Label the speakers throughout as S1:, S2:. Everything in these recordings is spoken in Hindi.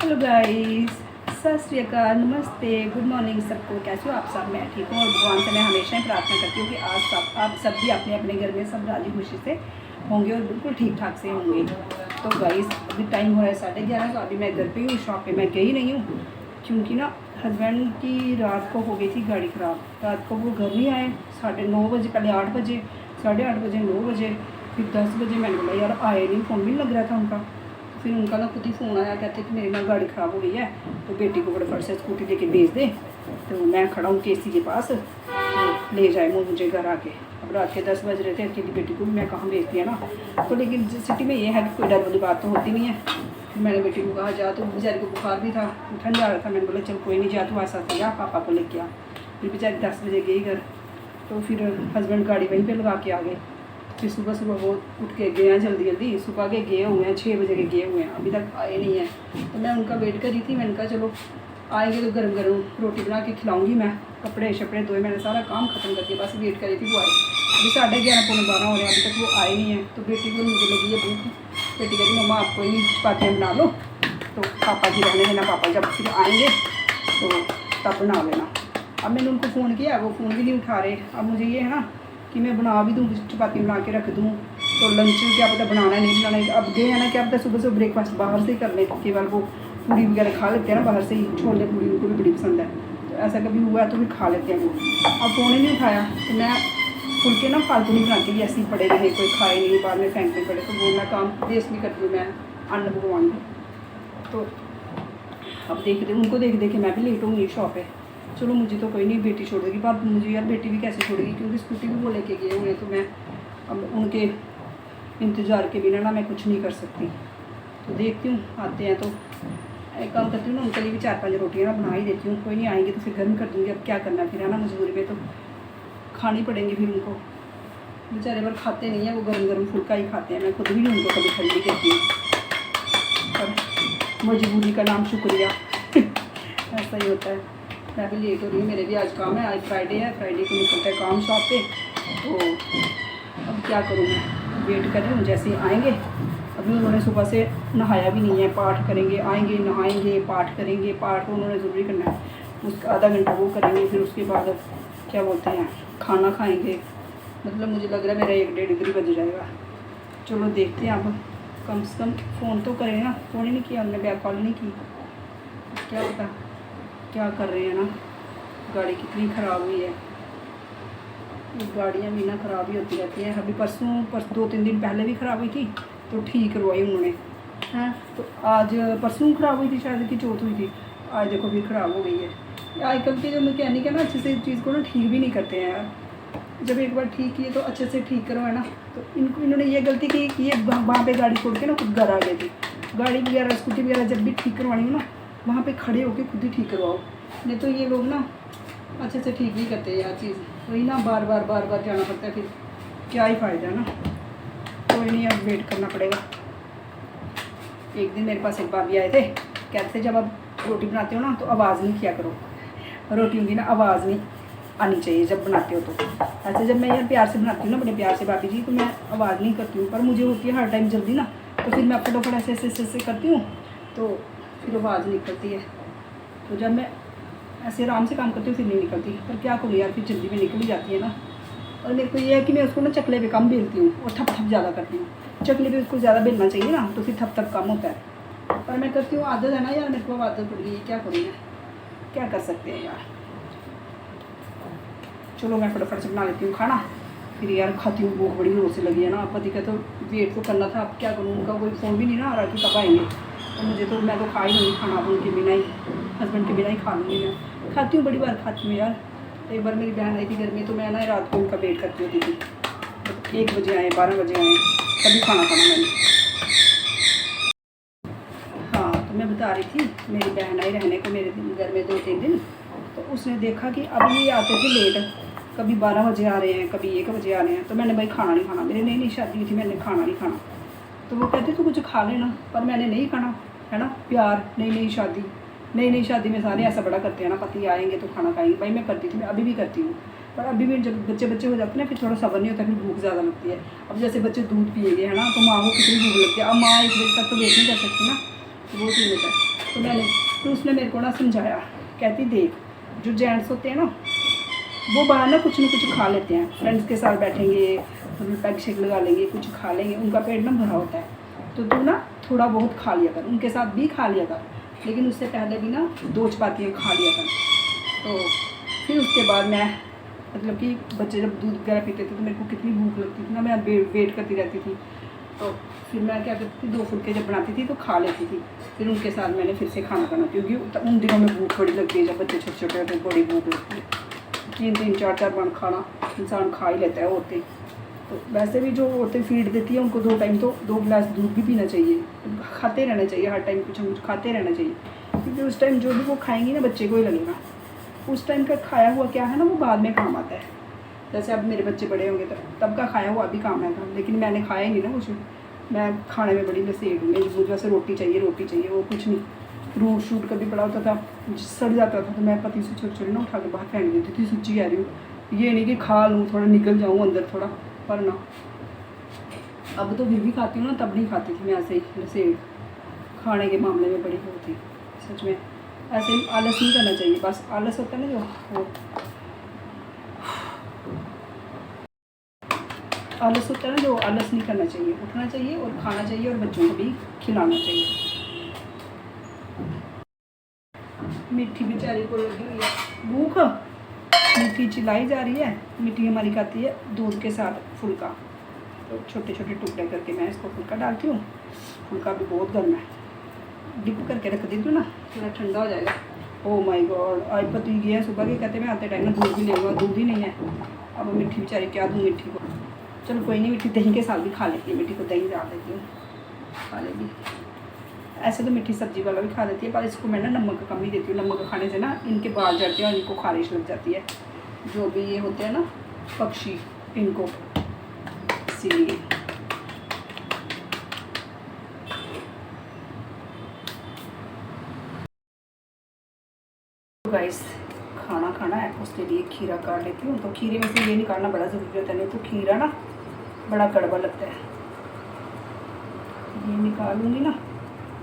S1: हेलो गाइस, सत श्री अकाल, नमस्ते, गुड मॉर्निंग सबको। कैसे हो आप सब? मैं ठीक हूँ और भगवान से मैं हमेशा ही प्रार्थना करती हूँ कि आज आप सब भी अपने अपने घर में सब राजी खुशी से होंगे और बिल्कुल ठीक ठाक से होंगे। तो गाइस अभी टाइम हो रहा है 11:30। तो अभी मैं घर पे हूँ, शॉप पे मैं गई नहीं हूँ क्योंकि ना हस्बैंड की रात को हो गई थी गाड़ी ख़राब। रात को वो घर नहीं आए, 9:30 बजे, पहले 8 बजे, 8:30 बजे, 9 बजे, फिर 10 बजे। मैंने बोला यार आए नहीं, फ़ोन भी नहीं लग रहा था उनका। फिर उनका ना खुद ही फ़ोन आया, कहते कि मेरी ना गाड़ी ख़राब हो गई है तो बेटी को फटाफट से स्कूटी लेके भेज दे। तो मैं खड़ा हूँ केसी के पास, तो ले जाए मुझे घर आके। अब रात के 10 बज रहे थे, अकेली बेटी को भी मैं कहाँ भेजती है ना। तो लेकिन सिटी में ये है कि कोई डर वाली बात तो होती नहीं है। फिर मैंने बेटी को कहा जा, तो बेचारी को बुखार भी था, ठंड जा रहा था। मैंने बोला चल कोई नहीं, जा तू ऐसा से या पापा को लेके आ। फिर बेचारी 10 बजे गई घर। तो फिर हस्बैंड गाड़ी वहीं पर लगा के आ गए। फिर सुबह सुबह वो उठ के गए हैं, जल्दी जल्दी सुबह के गए हुए हैं, 6 बजे के गए हुए हैं, अभी तक आए नहीं हैं। तो मैं उनका वेट कर रही थी। मैंने कहा चलो आएंगे तो गर्म गर्म रोटी बना के खिलाऊंगी। मैं कपड़े शपड़े धोए, मैंने सारा काम ख़त्म करके बस वेट कर रही थी वो आए। अभी 11:30 पौने 12 हो रहे हैं, अभी तक वो आए नहीं हैं। तो बेटी को मुझे लगी है भूख। बेटी कह रही मम्मा आप कोई नहीं चपातियाँ बना लो। तो पापा की रहने देना, पापा जब फिर आएँगे तो तब बना लेना। अब मैंने उनको फ़ोन किया, वो फ़ोन भी नहीं उठा रहे। अब मुझे ये है ना कि मैं बना भी दूँ, चपाती बना के रख दूँ, तो लंच क्या पता बनाना है नहीं बनाना है। अब गए हैं ना, क्या पता सुबह से ब्रेकफास्ट बाहर से ही कर लें। केवल वो पूड़ी वगैरह खा लेते हैं ना बाहर से ही, छोले पूड़ी उनको भी बड़ी पसंद है। तो ऐसा कभी हुआ तो फिर खा लेते हैं वो। अब फ़ोन ही नहीं उठाया तो मैं फुलके ना फालतू नहीं बनाती, ऐसे ही पड़े रहे, कोई खाए नहीं, बाद में फेंकने पड़े। तो वो मैं काम वेस्ट नहीं करती हूँ, मैं अन्न भगवान को। तो अब देख उनको देख देख के मैं भी लेट होंगी शॉप पे। चलो मुझे तो कोई नहीं, बेटी छोड़ देगी। पर मुझे यार बेटी भी कैसे छोड़ेगी, क्योंकि स्कूटी भी वो लेके गए हुए हैं। तो मैं अब उनके इंतज़ार के बिना ना मैं कुछ नहीं कर सकती। तो देखती हूँ आते हैं तो एक काम करती हूँ ना, उनके लिए भी 4-5 रोटियाँ ना बना ही देती हूँ। कोई नहीं आएंगे तो फिर गर्म कर दूँगी। अब क्या करना फिर है ना, मजबूरी में तो खानी पड़ेंगी फिर उनको। बेचारे पर खाते नहीं हैं, वो गर्म गर्म फुल्का ही खाते हैं। मैं खुद भी नहीं उनको कभी ठंडी कहती हूँ, पर मजबूरी का नाम शुक्रिया। ऐसा ही होता है। मैं भी लेट हो रही हूँ, मेरे भी आज काम है। आज फ्राइडे है, फ्राइडे को निकलता है काम शॉप पे। तो अब क्या करूँ, मैं वेट कर रही हूँ जैसे ही आएंगे। अभी उन्होंने सुबह से नहाया भी नहीं है, पाठ करेंगे, आएंगे नहाएंगे, पाठ करेंगे। पाठ तो उन्होंने ज़रूरी करना है, उसका आधा घंटा वो करेंगे। फिर उसके बाद क्या बोलते हैं, खाना खाएँगे। मतलब मुझे लग रहा है मेरा 1-1:30 बज जाएगा। चलो देखते हैं। अब कम से कम फ़ोन तो करें ना, फ़ोन ही नहीं किया उन्होंने, बैक कॉल नहीं की। क्या पता क्या कर रहे हैं ना। गाड़ी कितनी ख़राब हुई है, गाड़ियाँ भी ना ख़राब ही होती रहती हैं। अभी परसों 2-3 दिन पहले भी ख़राब हुई थी तो ठीक करवाई उन्होंने, हैं। तो आज परसों ख़राब हुई थी, शायद की चौथ हुई थी, आज देखो फिर ख़राब हो गई है। आजकल के जो मैकेनिक है ना, अच्छे से चीज़ को ना ठीक भी नहीं करते हैं यार। जब एक बार ठीक किए तो अच्छे से ठीक करो, है ना। तो इन्होंने ये गलती की कि ये वहाँ पे गाड़ी छोड़ के ना खुद घर आ गए थे। गाड़ी वगैरह स्कूटी वगैरह जब भी ठीक करवानी हो ना, वहाँ पे खड़े होके खुद ही ठीक करवाओ। नहीं तो ये लोग ना अच्छे से ठीक नहीं करते यार चीज़, वही ना बार बार जाना पड़ता है, फिर क्या ही फ़ायदा है ना। कोई नहीं, अब वेट करना पड़ेगा। एक दिन मेरे पास एक भाभी आए थे, कहते थे जब आप रोटी बनाते हो ना तो आवाज़ नहीं किया करो। रोटी होगी ना, आवाज़ नहीं आनी चाहिए जब बनाते हो। तो ऐसे जब मैं यार प्यार से बनाती हूँ ना, बड़े प्यार से भाभी जी, तो मैं आवाज़ नहीं करती हूँ। पर मुझे होती है हर टाइम जल्दी ना, तो फिर मैं फटाफट ऐसे करती हूँ तो फिर आवाज़ निकलती है। तो जब मैं ऐसे आराम से काम करती हूँ फिर नहीं निकलती। पर क्या करूँ यार, फिर जल्दी में निकल ही जाती है ना। और मेरे को ये है कि मैं उसको ना चकले पे कम बेलती हूँ और ठप ज़्यादा करती हूँ। चकले पे उसको ज़्यादा बेलना चाहिए ना, तो फिर ठप कम होता है। पर मैं करती हूँ, आदत है ना यार, मेरे को आदत पड़ गई, क्या करूँ मैं, क्या कर सकते हैं यार। चलो मैं फटाफट से बना लेती हूँ खाना, फिर यार खाती हूँ, भूख बड़ी जोर से लगी है ना। पति का तो वेट तो करना था, अब क्या करूँ, उनका कोई फ़ोन भी नहीं ना आ रहा कि कब आएंगे। तो मुझे तो, मैं तो खा ही नहीं खाना, उनके बिना ही, हस्बैंड के बिना ही खा लूँगी। मैं खाती हूँ, बड़ी बार खाती हूँ यार। एक बार मेरी बहन आई थी घर में, तो मैं ना रात को उनका वेट करती होती थी। तो 1 बजे आए, 12 बजे आए, तभी खाना खाना मैंने। हाँ, तो मैं बता रही थी, मेरी बहन आई रहने को मेरे घर में 2-3 दिन। तो उसने देखा कि अब ये आते थे लेट, कभी 12 बजे आ रहे हैं, कभी 1 बजे आ रहे हैं। तो मैंने भाई खाना नहीं खाना, मेरी नई शादी हुई थी, मैंने खाना नहीं खाना। तो वो कहते तो कुछ खा लेना, पर मैंने नहीं खाना, है ना। प्यार, नई शादी में सारे ऐसा बड़ा करते हैं ना, पति आएंगे तो खाना खाएंगे। भाई मैं करती थी, मैं अभी भी करती हूँ। पर अभी भी जब बच्चे हो जाते हैं ना, फिर थोड़ा सब्र नहीं होता, फिर भूख ज़्यादा लगती है। अब जैसे बच्चे दूध पिएंगे, है ना, तो माँ को कितनी भूख लगती है। अब माँ 1 बजे तक तो वेट नहीं कर सकती ना, तो वो चीज़ होता है। तो उसने मेरे को ना समझाया, कहती देख जो जेंट्स होते हैं ना वो बाहर ना कुछ खा लेते हैं, फ्रेंड्स के साथ बैठेंगे, पैक शेक लगा लेंगे, कुछ खा लेंगे, उनका पेट ना भरा होता है, तो तू ना थोड़ा बहुत खा लिया कर, उनके साथ भी खा लिया कर, लेकिन उससे पहले भी ना 2 चपातियाँ खा लिया कर। तो फिर उसके बाद मैं मतलब कि बच्चे जब दूध वगैरह पीते थे तो मेरे को कितनी भूख लगती थी ना, मैं वेट करती रहती थी, तो फिर मैं क्या करती थी 2 फुलके जब बनाती थी तो खा लेती थी, फिर उनके साथ मैंने फिर से खाना खाना, क्योंकि उन दिनों में भूख बड़ी लगती है, जब बच्चे छोटे छोटे होते हैं बड़ी भूख लगती है, 3 4 बार खाना इंसान खा ही लेता है औरतें। तो वैसे भी जो औरतें फीड देती है उनको 2 टाइम तो 2 गिलास दूध भी पीना चाहिए, खाते रहना चाहिए, हर टाइम कुछ ना कुछ खाते रहना चाहिए, क्योंकि उस टाइम जो भी वो खाएंगी ना बच्चे को ही लगेगा, उस टाइम का खाया हुआ क्या है ना वो बाद में काम आता है। जैसे अब मेरे बच्चे बड़े होंगे तब का खाया हुआ भी काम आएगा, लेकिन मैंने खाया ही नहीं ना कुछ, मैं खाने में बड़ी नसेड़ हूँ, मुझे वैसे रोटी चाहिए वो कुछ नहीं। फ्रूट शूट कभी पड़ा होता था सड़ जाता था तो मैं पति से छोटे ना उठा के बाहर फेंक देती थी, सच्ची कह रही हूँ, ये नहीं कि खा लूँ थोड़ा निकल जाऊँ अंदर थोड़ा, पर ना अब तो फिर भी खाती हूँ ना, तब नहीं खाती थी मैं ऐसे ही नसेड़, खाने के मामले में बड़ी वो थी सच में। ऐसे ही आलस नहीं करना चाहिए, बस आलस होता है ना जो वो आलस होता है ना जो आलस नहीं करना चाहिए, उठना चाहिए और खाना चाहिए और बच्चों को भी खिलाना चाहिए। मिट्टी बेचारी को लगी हुई है भूख, मिट्टी चिल्लाई जा रही है, मिट्टी हमारी खाती है दूध के साथ फुल्का, तो छोटे छोटे टुकड़े करके मैं इसको फुल्का डालती हूँ, फुल्का भी बहुत गर्म है, डिप करके रख देती हूँ ना थोड़ा ठंडा हो जाएगा। ओह माय गॉड, आज पति गया सुबह के कहते मैं आते टाइम ना दूध भी लेगा, दूध ही नहीं है, अब मिट्टी बेचारी क्या दूँ मिट्टी को, चलो कोई नहीं, मिट्टी दही के साथ भी खा लेती है, मिट्टी को दही डाल देती हूँ खा लेगी। ऐसे तो मिट्टी सब्जी वाला भी खा लेती है, पर इसको मैं ना नमक कम ही देती हूँ, नमक खाने से ना इनके बाल झड़ते हैं और इनको खारिश लग जाती है, जो भी ये होते हैं ना पक्षी इनको, इसीलिए। तो गाइस खाना खाना है, उसके लिए खीरा काट लेती हूँ, तो खीरे में से ये निकालना बड़ा ज़रूरी होता है, नहीं तो खीरा ना बड़ा कड़वा लगता है, ये निकालूंगी ना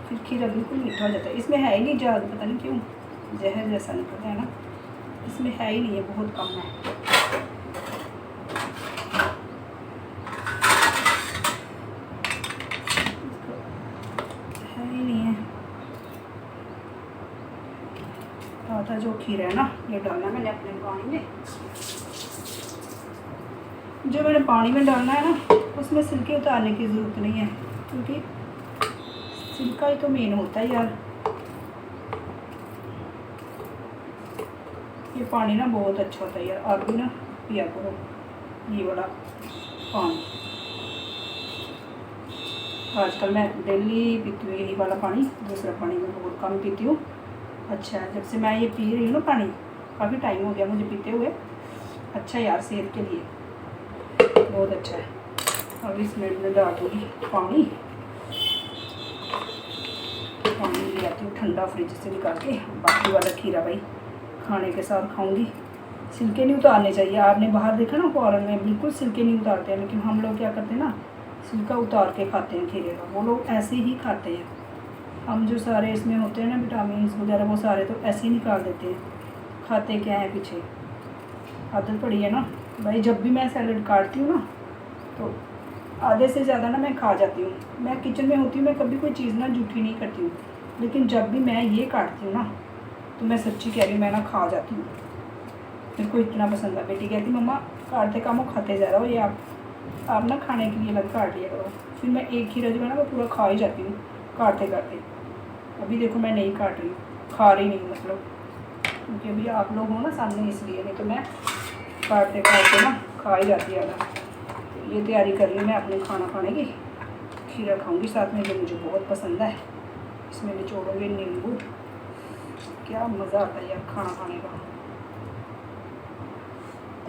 S1: फिर खीरा बिल्कुल मीठा हो जाता है। इसमें है ही नहीं ज़्यादा, पता नहीं क्यों जहर जैसा निकलता है ना, इसमें है ही नहीं है, बहुत कम है। है ही नहीं है, आधा जो खीरा है ना ये डालना मैंने अपने पानी में, जो मैंने पानी में डालना है ना उसमें सिल्के उतारने की ज़रूरत नहीं है, क्योंकि सिल्का ही तो मेन होता है यार। ये पानी ना बहुत अच्छा होता है यार, आप भी ना पिया करो ये वाला पानी। आजकल मैं डेली पीती हूँ यही वाला पानी, दूसरा पानी मैं बहुत कम पीती हूँ। अच्छा है, जब से मैं ये पी रही हूँ ना पानी, काफ़ी टाइम हो गया मुझे पीते हुए, अच्छा यार सेहत के लिए बहुत अच्छा है। अब इसमें मैं डाल दूँगी पानी ले आती हूँ ठंडा फ्रिज से निकाल के, बाकी वाला खीरा भाई खाने के साथ खाऊंगी। सिल्के नहीं उतारने चाहिए, आपने बाहर देखा ना फॉरेन में बिल्कुल सिल्के नहीं उतारते हैं, लेकिन हम लोग क्या करते हैं ना सिल्का उतार के खाते हैं खीरे का, वो लोग ऐसे ही खाते हैं। हम जो सारे इसमें होते हैं ना विटामिन वगैरह वो सारे तो ऐसे ही निकाल देते हैं, खाते क्या है पीछे आदत पड़ी है ना भाई। जब भी मैं सैलड काटती हूँ ना तो आधे से ज़्यादा ना मैं खा जाती हूँ, मैं किचन में होती हूँ, मैं कभी कोई चीज़ ना जूठी नहीं करती हूँ, लेकिन जब भी मैं ये काटती हूँ ना तो मैं सच्ची कह रही हूँ मैं ना खा जाती हूँ, मेरे को इतना पसंद है। बेटी कहती मम्मा काटते काम हो खाते जा रहा हो, ये आप ना खाने के लिए अलग काट लिया करो। फिर मैं एक खीरा जो है ना वो पूरा खा ही जाती हूँ काटते काटते। अभी देखो मैं नहीं काट रही हूँ, खा रही नहीं मतलब, क्योंकि अभी आप लोग हो ना सामने इसलिए, नहीं तो मैं काटते काटते ना खा ही जाती है। तो ये तैयारी कर रही हूँ मैं अपने खाना खाने की, खीरा खाऊंगी साथ में जो मुझे बहुत पसंद है। इसमें निचोड़ोगे नींबू, क्या मज़ा आता है यार खाना खाने का।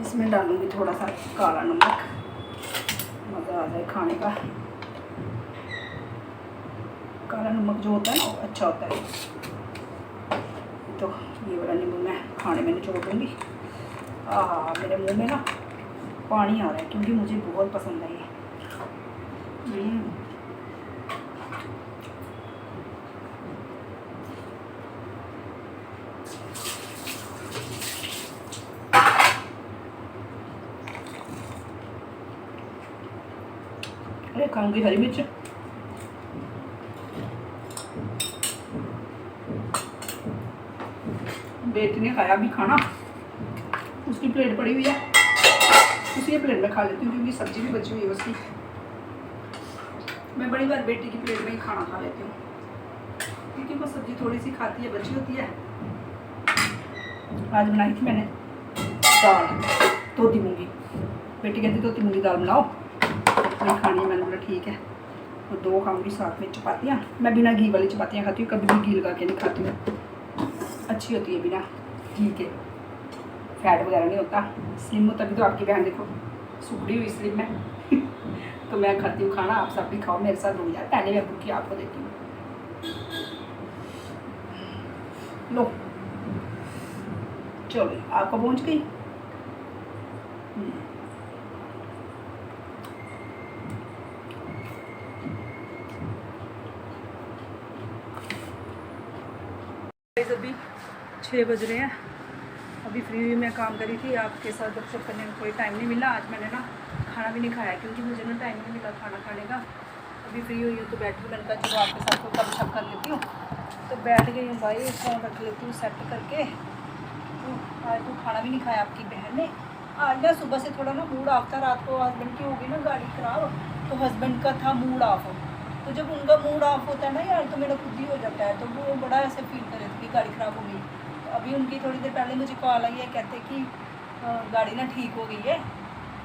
S1: इसमें डालूंगी थोड़ा सा काला नमक, मज़ा आ जाए खाने का। काला नमक जो होता है ना वो अच्छा होता है। तो ये वाला नींबू मैं खाने में निचोड़ दूँगी। आहा मेरे मुंह में ना पानी आ रहा है, क्योंकि मुझे बहुत पसंद है ये। खाऊंगी हरी मिर्च। बेटी ने खाया भी खाना, उसकी प्लेट पड़ी हुई है, उसी प्लेट में खा लेती हूँ क्योंकि सब्जी भी बची हुई है उसकी। मैं बड़ी बार बेटी की प्लेट में ही खाना खा लेती हूँ क्योंकि वो सब्जी थोड़ी सी खाती है, बची होती है। आज बनाई थी मैंने दाल धोती मूंगी, बेटी कहती धोती मूंगी दाल बनाओ, वही खानी है। मैंने बोला ठीक है, और 2 खाऊंगी साथ में चपातियाँ। मैं बिना घी वाली चपातियाँ खाती हूँ, कभी भी घी लगा के नहीं खाती हूँ, अच्छी होती है बिना घी के, फैट वगैरह नहीं होता, स्लिम होता। भी तो आपकी बहन देखो सुखड़ी हुई स्लिम में तो मैं खाती हूँ खाना, आप सब भी खाओ मेरे साथ हो जाए। पहले मैं भूखी आपको देती हूँ, लो चलो आपको पहुँच गई। अभी 6 बज रहे हैं, अभी फ्री हुई मैं काम करी थी, आपके साथ गपशप करने का कोई टाइम नहीं मिला। आज मैंने ना खाना भी नहीं खाया क्योंकि मुझे ना टाइम नहीं मिला खाना खाने का। अभी फ्री हुई हूँ तो बैठ के मैंने कहा चलो आपके साथ कोई गपशप कर लेती हूँ, तो बैठ गई हूँ भाई, फ़ोन रख लेती हूँ सेट करके। तो आज तो खाना भी नहीं खाया आपकी बहन ने। आज ना सुबह से थोड़ा ना मूड ऑफ था, रात को हस्बैंड की हो गई ना गाड़ी ख़राब, तो हस्बैंड का था मूड ऑफ। तो जब उनका मूड ऑफ होता है ना यार, तो मेरा खुद ही हो जाता है, तो वो बड़ा ऐसे फील कर रहे थे कि गाड़ी ख़राब हो गई। तो अभी उनकी थोड़ी देर पहले मुझे कॉल आई है, कहते कि गाड़ी ना ठीक हो गई है,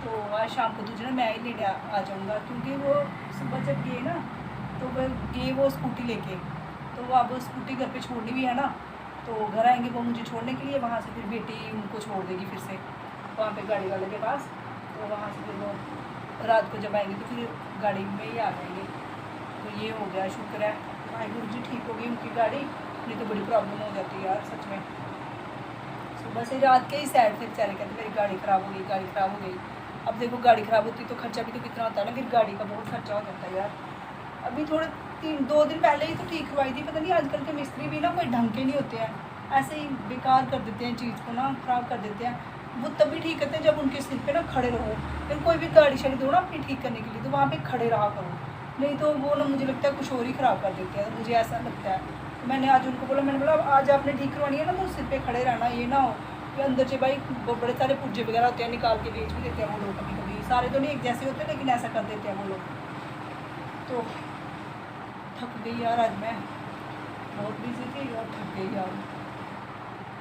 S1: तो आज शाम को तुझे ना मैं ही लेने आ जाऊँगा, क्योंकि वो सुबह जब गए ना तो वो गए वो स्कूटी लेके, तो वो अब स्कूटी घर पे छोड़नी भी है ना, तो घर आएंगे वो मुझे छोड़ने के लिए, वहाँ से फिर बेटी उनको छोड़ देगी फिर से वहाँ पे गाड़ी वाले के पास। तो वहाँ से फिर वो रात को जब आएंगे तो फिर गाड़ी में ही आ जाएंगे। तो ये हो गया, शुक्र है वाहिगुरू जी ठीक हो गई उनकी गाड़ी, नहीं तो बड़ी प्रॉब्लम हो जाती है यार सच में। सुबह से रात के ही सैड थे बेचारे, कहते मेरी गाड़ी ख़राब हो गई, गाड़ी ख़राब हो गई। अब देखो गाड़ी ख़राब होती तो खर्चा भी तो कितना होता है ना, फिर गाड़ी का बहुत खर्चा हो जाता है यार। अभी थोड़े 2 दिन पहले ही तो ठीक करवाई थी, पता नहीं आजकल के मिस्त्री भी ना कोई ढंग के नहीं होते हैं, ऐसे ही बेकार कर देते हैं चीज़ को ना, ख़राब कर देते हैं। वो तभी ठीक करते हैं जब उनके सिर पे ना खड़े रहो, फिर कोई भी गाड़ी शाड़ी दो ना अपनी ठीक करने के लिए, तो वहाँ पे खड़े रहा करो, नहीं तो वो ना मुझे लगता है कुछ और ही ख़राब कर देते हैं, तो मुझे ऐसा लगता है। तो मैंने आज उनको बोला, मैंने बोला आज आपने ठीक करवानी है ना तो सिर पे खड़े रहना, ये ना हो कि अंदर से भाई बड़े सारे पुर्जे वगैरह होते हैं, निकाल के बेच भी देते हैं वो लोग, कभी कभी सारे तो नहीं एक जैसे होते हैं, लेकिन ऐसा कर देते हैं वो लोग। तो थक गई यार आज मैं, बहुत बिजी थी और थक गई यार।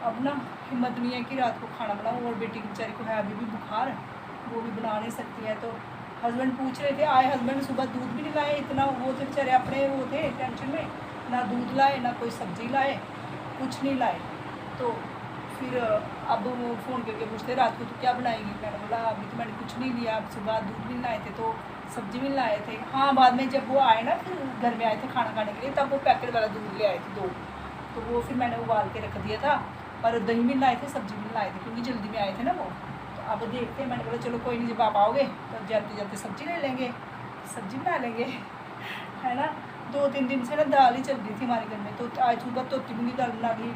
S1: अब ना हिम्मत नहीं है कि रात को खाना बनाऊँ, और बेटी की बेचारी को है अभी भी बुखार, वो भी बना नहीं सकती है। तो हस्बैंड पूछ रहे थे, आए हस्बैंड सुबह दूध भी नहीं लाए, इतना वो थे बेचारे अपने वो थे टेंशन में, ना दूध लाए ना कोई सब्ज़ी लाए, कुछ नहीं लाए। तो फिर अब वो फ़ोन करके पूछते रात को तो क्या बनाएगी, मैंने बोला अभी तो मैंने कुछ नहीं लिया, अब सुबह दूध भी लाए थे तो सब्ज़ी भी लाए थे। हाँ बाद में जब वो आए ना फिर घर में आए थे खाना खाने के लिए, तब वो पैकेट वाला दूध ले आए थे 2, तो वो फिर मैंने उबाल के रख दिया था, और दही भी लाए थे सब्ज़ी भी लाए थे क्योंकि जल्दी में आए थे ना वो। तो अब देखते हैं, मैंने बोला चलो कोई नहीं, जब आप आओगे तो जाते जाते सब्ज़ी ले लेंगे, सब्ज़ी बना लेंगे है ना। 2-3 दिन से ना दाल ही चल रही थी हमारे घर में, तो आज सुबह धोती मूंगी दाल बना ली,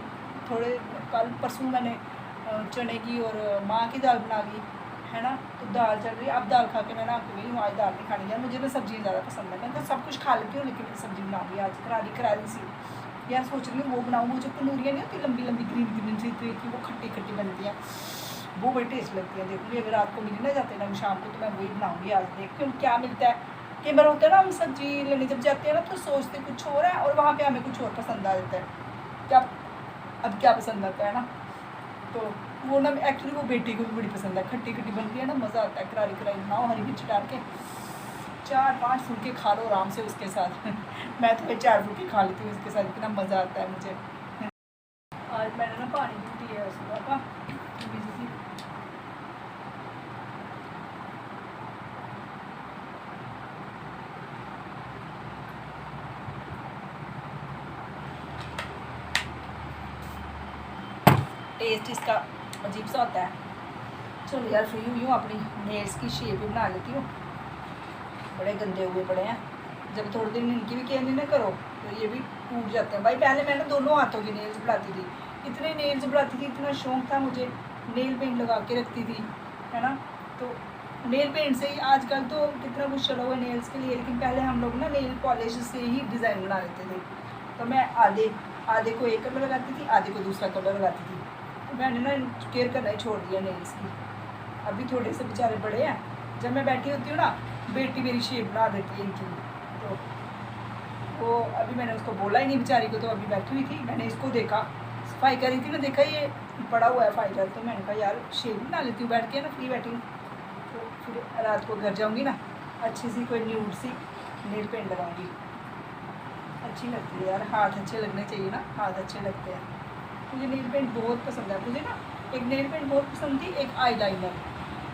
S1: थोड़े कल परसों मैंने चने की और माँ की दाल बना ली है ना। तो दाल चल रही है, अब दाल खा के मैं ना आपको गई हूँ, आज दाल नहीं खानी यार, मुझे ना सब्ज़ी ज़्यादा पसंद है, मैं तो सब कुछ खा लेती हूँ लेकिन सब्ज़ी बना ली आज करारी सी यार। सोच रही हूँ वो बनाऊँ, वो जो तंदूरियाँ नहीं होती लंबी लंबी ग्रीन सी की, वो खट्टी खट्टी बनती हैं, वो बड़ी टेस्ट लगती है। देखूँगी अगर रात को मिली ना जाते ना शाम को, तो मैं वही बनाऊँगी आज, देखती हूँ क्या मिलता है। कई बार होता है ना हम सब्ज़ी लेने जब जाते हैं ना तो सोचते कुछ और है और वहाँ पे हमें कुछ और पसंद आ जाता है, क्या अब क्या पसंद आता है ना। तो वो ना एक्चुअली वो बेटी को भी बड़ी पसंद है, खट्टी खट्टी बनती है ना, मज़ा आता है, करारी करारी बनाओ हरी मिर्च डाल के, 4-5 फुलके खा लो आराम से उसके साथ मैं तो 4 फुलके खा लेती हूँ उसके साथ, इतना मज़ा आता है मुझे। आज मैंने ना पानी भी पिया है सुबह का, टेस्ट इसका अजीब सा होता है। चलो यार फ्री हुई हूँ, अपनी नेल्स की शेप भी बना लेती हूँ, बड़े गंदे हुए पड़े हैं, जब थोड़े दिन इनकी भी केयर नहीं ना करो तो ये भी टूट जाते हैं भाई। पहले मैंने दोनों हाथों की नेल्स बढ़ाती थी, इतने नेल्स बढ़ाती थी, इतना शौक था मुझे, नेल पेंट लगा के रखती थी है ना। तो नेल पेंट से ही आजकल तो कितना कुछ चला हुआ है नेल्स के लिए, लेकिन पहले हम लोग ना नेल पॉलिश से ही डिज़ाइन बना लेते थे। तो मैं आधे को एक कलर लगाती थी, आधे को दूसरा कलर लगाती थी। तो मैंने ना केयर करना ही छोड़ दिया नेल्स की। अभी थोड़े से बेचारे बड़े हैं, जब मैं बैठी होती हूँ ना बेटी मेरी शेप बना देती है इनकी। तो वो अभी मैंने उसको बोला ही नहीं बेचारी को, तो अभी बैठी हुई थी, मैंने इसको देखा सफाई कर रही थी ना, देखा ये पड़ा हुआ है फाइलर, तो मैंने कहा यार शेप बना लेती हूँ बैठ के ना, फ्री बैठी हूँ। तो फिर रात को घर जाऊँगी ना अच्छी सी कोई न्यूड सी नेल पेंट लगाऊंगी, अच्छी लगती है यार, हाथ अच्छे लगने चाहिए ना, हाथ अच्छे लगते हैं। मुझे नेल पेंट बहुत पसंद है। मुझे ना एक नेल पेंट बहुत पसंद थी, एक आई लाइनर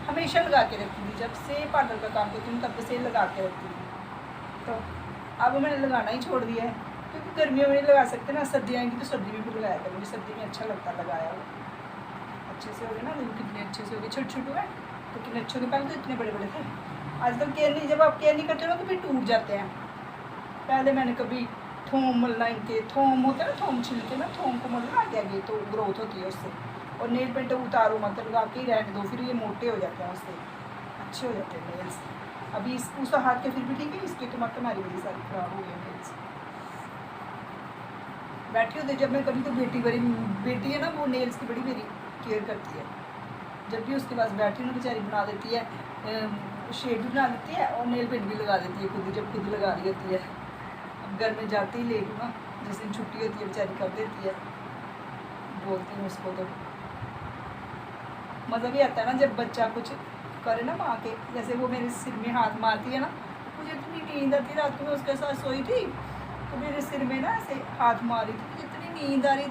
S1: हमेशा लगा के रखती थी, जब से पार्लर का काम करती हूँ तब से लगा के रखती थी। तो अब मैंने लगाना ही छोड़ दिया है, क्योंकि गर्मियों में नहीं लगा सकते ना, सर्दी आएंगी तो सर्दी में भी लगाया करूँगी, सर्दी में अच्छा लगता लगाया वो अच्छे से हो गए ना, देखो कितने अच्छे से हो गए, छोटे छोटे हैं तो कितने अच्छे हो गए। पहले तो इतने बड़े बड़े थे, आजकल केयर नहीं, जब आप केयर नहीं करते हो तो फिर टूट जाते हैं। पहले मैंने कभी थोम मलना, इनके थोम होते हैं ना, थोम छिलके ना, थोम को मलना आगे आगे तो ग्रोथ होती है उससे। और नेल पेंट उतारो मत, लगा के ही रहने दो, फिर ये मोटे हो जाते हैं, उससे अच्छे हो जाते हैं नेल्स। अभी उस हाथ के फिर भी ठीक है, इसके तो मत हमारी बड़ी सारी खराब हो गई नेल्स। बैठी होती जब मैं कभी, तो बेटी है ना, वो नेल्स की बड़ी मेरी केयर करती है। जब भी उसके पास बैठी ना बेचारी बना देती है, शेड भी बना देती है और नेल पेंट भी लगा देती है खुद, जब खुद लगा रही होती है। अब घर में जाती ही लेट हूँ ना, जिस दिन छुट्टी होती है बेचारी कर देती है, बोलती हूँ उसको। तो मज़ा भी आता है ना जब बच्चा कुछ करे ना माँ के, जैसे वो मेरे सिर में हाथ मारती है ना, मुझे इतनी नींद आती, रात को मैं उसके साथ सोई थी तो मेरे सिर में ना ऐसे हाथ मारी थी, मुझे इतनी नींद आ रही,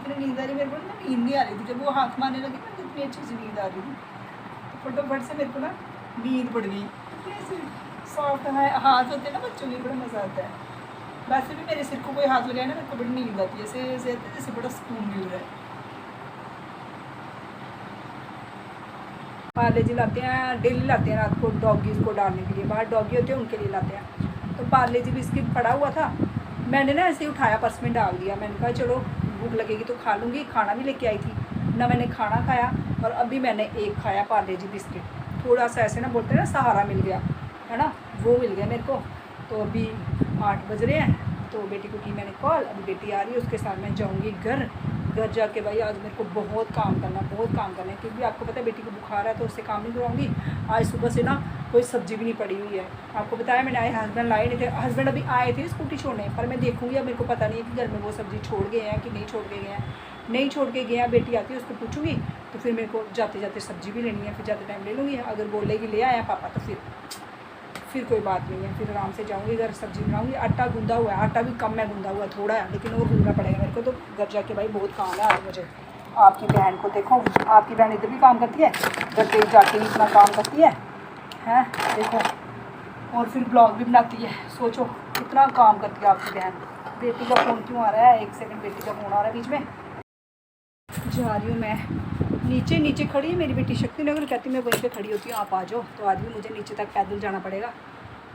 S1: मेरे को ना नींद नहीं आ रही थी। जब वो हाथ मारने लगी ना, इतनी अच्छी सी नींद आ रही थी, तो फटाफट से मेरे को ना नींद पड़ गई। ऐसे सॉफ्ट हाथ होते हैं ना बच्चों के, बड़ा मज़ा आता है। वैसे भी मेरे सिर को कोई हाथ लगाए ना, मेरे को बड़ी नींद आती है, जैसे बड़ा सुकून मिल रहा है। पार्ले जी लाते हैं, डेली लाते हैं रात को डॉगीज़ को डालने के लिए, बाहर डॉगी होते हैं उनके लिए लाते हैं। तो पार्ले जी बिस्किट पड़ा हुआ था, मैंने ना ऐसे ही उठाया, पर्स में डाल दिया। मैंने कहा चलो भूख लगेगी तो खा लूँगी, खाना भी लेके आई थी ना, मैंने खाना खाया और अभी मैंने एक खाया पार्ले जी बिस्किट। थोड़ा सा ऐसे ना बोलते हैं ना सहारा मिल गया है ना, वो मिल गया मेरे को। तो अभी 8 बज रहे हैं, तो बेटी को की मैंने कॉल, अभी बेटी आ रही है, उसके साथ मैं जाऊँगी घर जाके। भाई आज मेरे को बहुत काम करना है, क्योंकि आपको पता है बेटी को बुखार है तो उससे काम नहीं करवाऊँगी। आज सुबह से ना कोई सब्ज़ी भी नहीं पड़ी हुई है, आपको बताया मैंने, आए हस्बैंड लाए नहीं थे, हस्बैंड अभी आए थे स्कूटी छोड़ने, पर मैं देखूँगी। अब मेरे को पता नहीं है कि घर में वो सब्ज़ी छोड़ गए हैं कि नहीं छोड़ के गए हैं, नहीं छोड़ के गए हैं। बेटी आती है उसको पूछूँगी, तो फिर मेरे को जाते जाते सब्ज़ी भी लेनी है, फिर जाते टाइम ले लूँगी। अगर बोलेगी ले आया पापा तो फिर कोई बात नहीं है, फिर आराम से जाऊँगी घर, सब्ज़ी बनाऊँगी। आटा गूंदा हुआ है, आटा भी कम है, गूंदा हुआ थोड़ा है, लेकिन वो गूंदना पड़ेगा मेरे को। तो घर जाके भाई बहुत काम है आज मुझे। आपकी बहन को देखो, आपकी बहन इधर भी काम करती है, घर पे जाके भी इतना काम करती है देखो, और फिर ब्लॉग भी बनाती है। सोचो कितना काम करती है आपकी बहन। बेटी का फ़ोन क्यों आ रहा है, 1 सेकंड, बेटी का फ़ोन आ रहा है बीच में। जा रही हूँ मैं नीचे खड़ी है मेरी बेटी शक्ति नगर, कहती मैं वहीं पे खड़ी होती हूँ, आप आ जाओ। तो आज भी मुझे नीचे तक पैदल जाना पड़ेगा,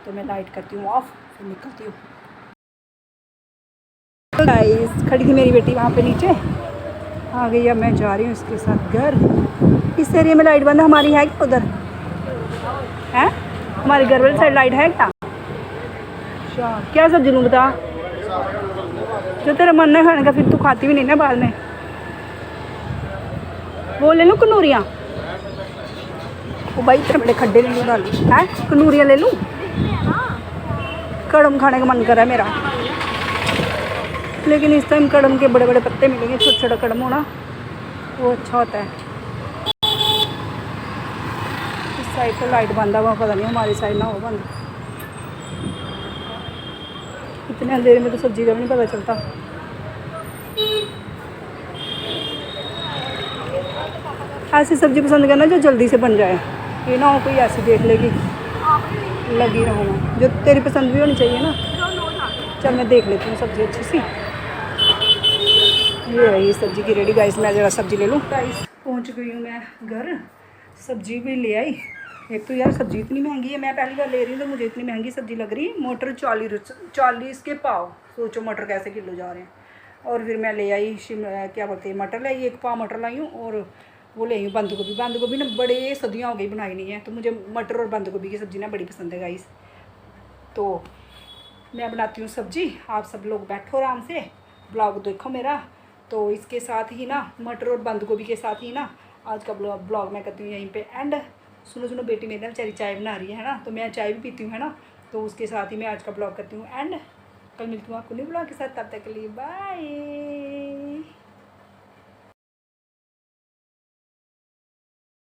S1: तो मैं लाइट करती हूँ ऑफ, फिर निकलती हूँ। तो गाइस खड़ी थी मेरी बेटी वहाँ पे नीचे, आ गई। अब मैं जा रही हूँ इसके साथ घर। इस एरिया में लाइट बंद है, हमारी है क्या उधर है? हमारे घर वाली साइड लाइट है क्या? अच्छा, क्या सब्जी लूँ बता, जो तेरा मन है खाने का, फिर तू खाती भी नहीं ना बाद में। वो ले लूँ कनूरियाँ, वो भाई इतने बड़े खड्डे ले लूँ डाली है, कनूरियाँ ले लूँ। कड़म खाने का मन कर रहा है मेरा, लेकिन इस टाइम कड़म के बड़े बड़े पत्ते मिलेंगे, छोटा छोटा कड़म होना वो अच्छा होता है। इस साइड तो लाइट बंद हुआ, पता नहीं हमारी साइड ना हो बंद। इतने अंधेरे में तो सब्जी का भी नहीं पता चलता। ऐसी सब्ज़ी पसंद करना जो जल्दी से बन जाए, ये ना हो कोई ऐसी देख लेगी लगी रहूँ, जो तेरी पसंद भी होनी चाहिए ना। चल मैं देख लेती हूँ सब्ज़ी अच्छी सी। ये रही सब्ज़ी की रेडी गाइस, मैं ज़रा सब्ज़ी ले लूँ। गाइस पहुँच गई हूँ मैं घर, सब्ज़ी भी ले आई। एक तो यार सब्ज़ी इतनी महंगी है, मैं पहली बार ले रही हूँ तो मुझे इतनी महंगी सब्ज़ी लग रही है। मटर 40 के पाव, सोचो मटर कैसे किलो जा रहे हैं। और फिर मैं ले आई क्या बोलते हैं मटर लाई, 1 पाव मटर लाई हूँ, और वो ले आई हूँ बंद गोभी ना बड़े सदियाँ हो गई बनाई नहीं है, तो मुझे मटर और बंद गोभी की सब्ज़ी ना बड़ी पसंद है गाइस। तो मैं बनाती हूँ सब्ज़ी, आप सब लोग बैठो आराम से, ब्लॉग देखो मेरा। तो इसके साथ ही ना मटर और बंद गोभी के साथ ही ना आज का ब्लॉग मैं करती हूँ यहीं पे एंड। सुनो सुनो बेटी मेरी ना बेचारी चाय बना रही है ना, तो मैं चाय भी पीती हूँ है ना, तो उसके साथ ही मैं आज का ब्लॉग करती हूँ एंड कल मिलती हूँ आपको न्यू ब्लॉग के साथ। तब तक के लिए बाय।